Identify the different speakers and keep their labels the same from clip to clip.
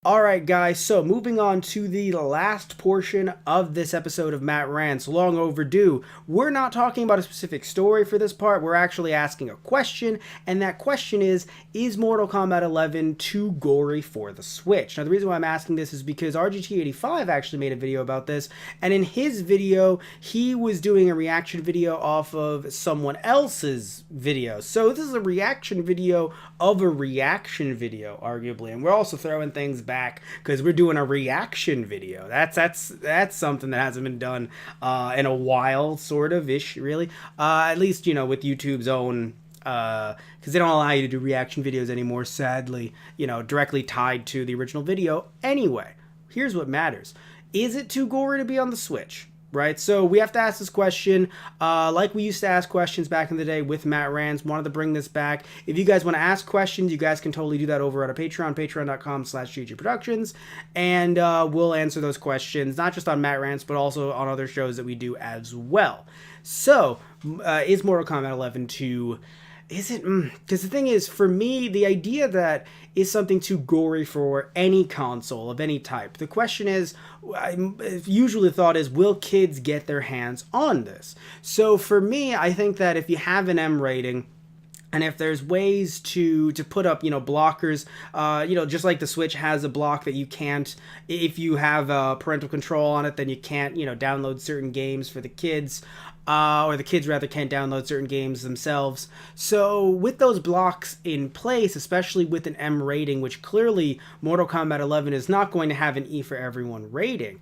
Speaker 1: Alright guys, so moving on to the last portion of this episode of Matt Rants, long overdue. We're not talking about a specific story for this part, we're actually asking a question, and that question is Mortal Kombat 11 too gory for the Switch? Now the reason why I'm asking this is because RGT85 actually made a video about this, and in his video, he was doing a reaction video off of someone else's video. So this is a reaction video of a reaction video, arguably, and we're also throwing things back because we're doing a reaction video. That's something that hasn't been done in a while, sort of ish, really. At least with YouTube's own, because they don't allow you to do reaction videos anymore, sadly. Directly tied to the original video. Anyway, here's what matters: is it too gory to be on the Switch? Right, so we have to ask this question like we used to ask questions back in the day with Matt Rants. Wanted to bring this back. If you guys want to ask questions, you guys can totally do that over at our Patreon, patreon.com/GGProductions, and we'll answer those questions, not just on Matt Rants, but also on other shows that we do as well. So, is Mortal Kombat 11 too... Is it? Because the thing is, for me, the idea that is something too gory for any console of any type. The question is, usually the thought is, will kids get their hands on this? So for me, I think that if you have an M rating, and if there's ways to put up, blockers, just like the Switch has a block that you can't, if you have parental control on it, then you can't, download certain games for the kids. Or the kids rather can't download certain games themselves. So with those blocks in place, especially with an M rating, which clearly Mortal Kombat 11 is not going to have an E for everyone rating,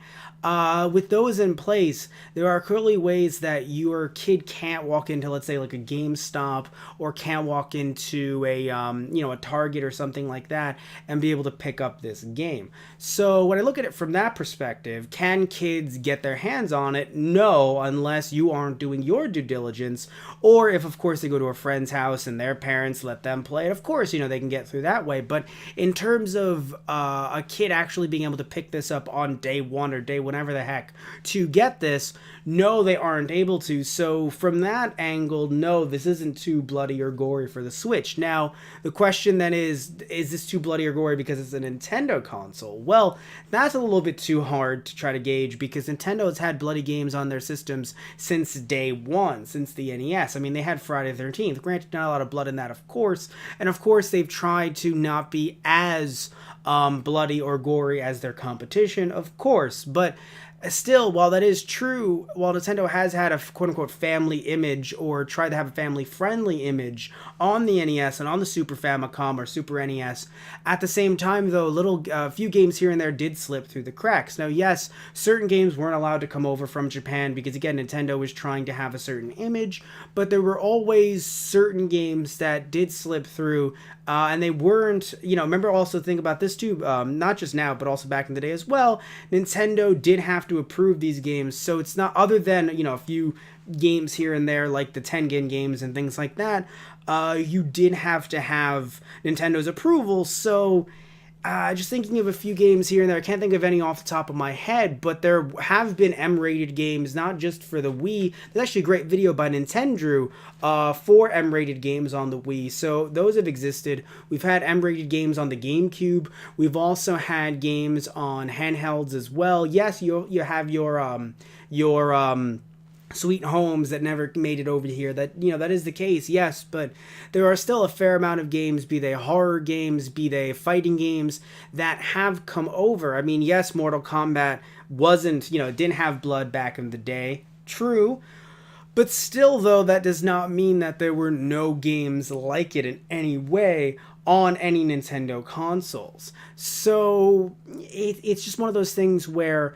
Speaker 1: with those in place, there are clearly ways that your kid can't walk into, let's say, like a GameStop, or can't walk into a a Target or something like that and be able to pick up this game. So when I look at it from that perspective, can kids get their hands on it? No, unless you aren't doing your due diligence, or if of course they go to a friend's house and their parents let them play it, of course they can get through that way. But in terms of a kid actually being able to pick this up on day one or day whenever the heck to get this, no, they aren't able to. So from that angle, no, this isn't too bloody or gory for the Switch. Now the question then is this too bloody or gory because it's a Nintendo console? Well, that's a little bit too hard to try to gauge, because Nintendo has had bloody games on their systems since day one, since the NES. I mean, they had Friday the 13th. Granted, not a lot of blood in that, of course. And of course, they've tried to not be as bloody or gory as their competition, of course. But still, while that is true, while Nintendo has had a quote-unquote family image, or tried to have a family-friendly image on the NES and on the Super Famicom or Super NES, at the same time, though, a few games here and there did slip through the cracks. Now, yes, certain games weren't allowed to come over from Japan because, again, Nintendo was trying to have a certain image, but there were always certain games that did slip through, and they weren't, remember, also think about this too, not just now, but also back in the day as well, Nintendo did have to approve these games, so it's not, other than, a few games here and there, like the Tengen games and things like that, you did have to have Nintendo's approval. So just thinking of a few games here and there, I can't think of any off the top of my head, but there have been M-rated games, not just for the Wii. There's actually a great video by Nintendo for M-rated games on the Wii, so those have existed. We've had M-rated games on the GameCube. We've also had games on handhelds as well. Yes, you have your Sweet Homes that never made it over here. That that is the case, yes, but there are still a fair amount of games, be they horror games, be they fighting games, that have come over. I mean, yes, Mortal Kombat wasn't, didn't have blood back in the day, true, but still, though, that does not mean that there were no games like it in any way on any Nintendo consoles. So it's just one of those things where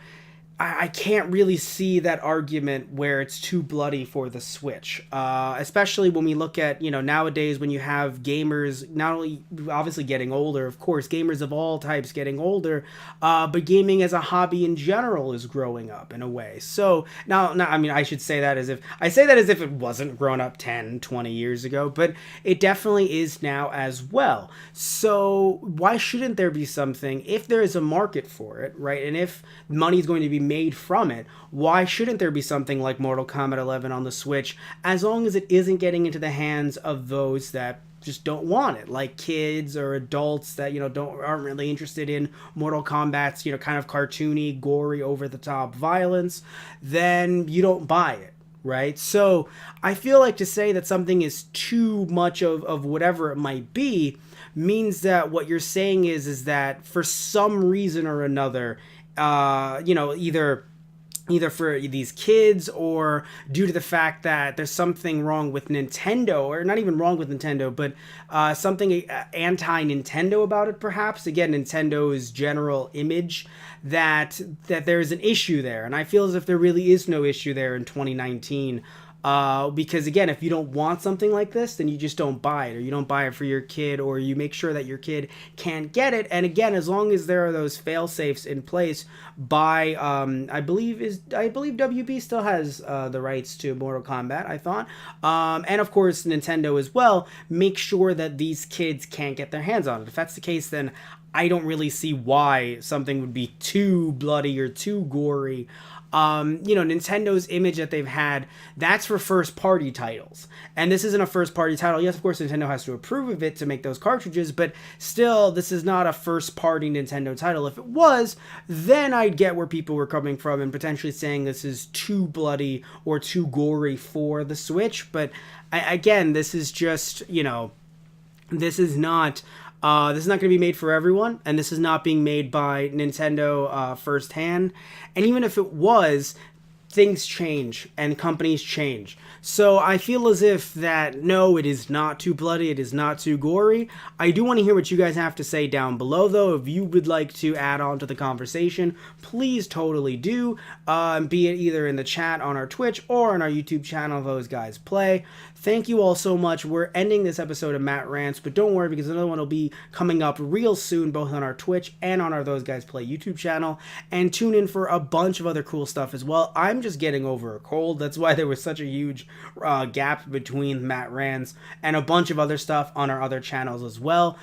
Speaker 1: I can't really see that argument where it's too bloody for the Switch, especially when we look at, nowadays when you have gamers not only obviously getting older, of course, gamers of all types getting older, but gaming as a hobby in general is growing up in a way. So now, I mean, I should say that as if it wasn't grown up 10, 20 years ago, but it definitely is now as well. So why shouldn't there be something, if there is a market for it, right? And if money is going to be made from it, why shouldn't there be something like Mortal Kombat 11 on the Switch, as long as it isn't getting into the hands of those that just don't want it, like kids or adults that aren't really interested in Mortal Kombat's kind of cartoony, gory, over the top violence, then you don't buy it, right? So I feel like to say that something is too much of whatever it might be means that what you're saying is that for some reason or another, either for these kids or due to the fact that there's something wrong with Nintendo, or not even wrong with Nintendo, but something anti-Nintendo about it, perhaps. Again, Nintendo's general image, that there's an issue there. And I feel as if there really is no issue there in 2019. Because again, if you don't want something like this, then you just don't buy it, or you don't buy it for your kid, or you make sure that your kid can't get it. And again, as long as there are those fail safes in place by, I believe WB still has the rights to Mortal Kombat, I thought, and of course Nintendo as well, make sure that these kids can't get their hands on it. If that's the case, then I don't really see why something would be too bloody or too gory. Nintendo's image that they've had, that's for first party titles. And this isn't a first party title. Yes, of course, Nintendo has to approve of it to make those cartridges, but still, this is not a first party Nintendo title. If it was, then I'd get where people were coming from and potentially saying this is too bloody or too gory for the Switch. But again, this is just, this is not going to be made for everyone, and this is not being made by Nintendo firsthand. And even if it was, things change and companies change. So I feel as if that, no, it is not too bloody, it is not too gory. I do want to hear what you guys have to say down below, though. If you would like to add on to the conversation, please totally do, be it either in the chat on our Twitch or on our YouTube channel, Those Guys Play. Thank you all so much. We're ending this episode of Matt Rants, but don't worry, because another one will be coming up real soon, both on our Twitch and on our Those Guys Play YouTube channel. And tune in for a bunch of other cool stuff as well. I'm just getting over a cold. That's why there was such a huge gap between Matt Rants and a bunch of other stuff on our other channels as well.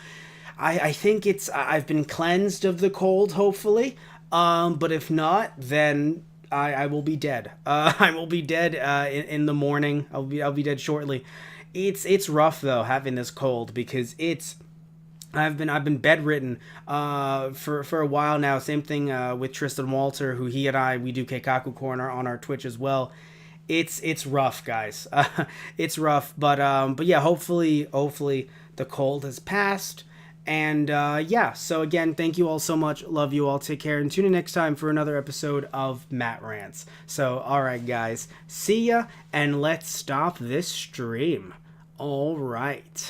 Speaker 1: I think I've been cleansed of the cold, hopefully. But if not, then I will be dead. I will be dead in the morning. I'll be dead shortly. It's rough though, having this cold, because I've been bedridden for a while now. Same thing with Tristan Walter, who he and I, we do Keikaku Corner on our Twitch as well. It's rough, guys. It's rough, but yeah, hopefully the cold has passed. And yeah, so again, thank you all so much. Love you all. Take care, and tune in next time for another episode of Matt Rants. So, all right, guys, see ya, and let's stop this stream. All right.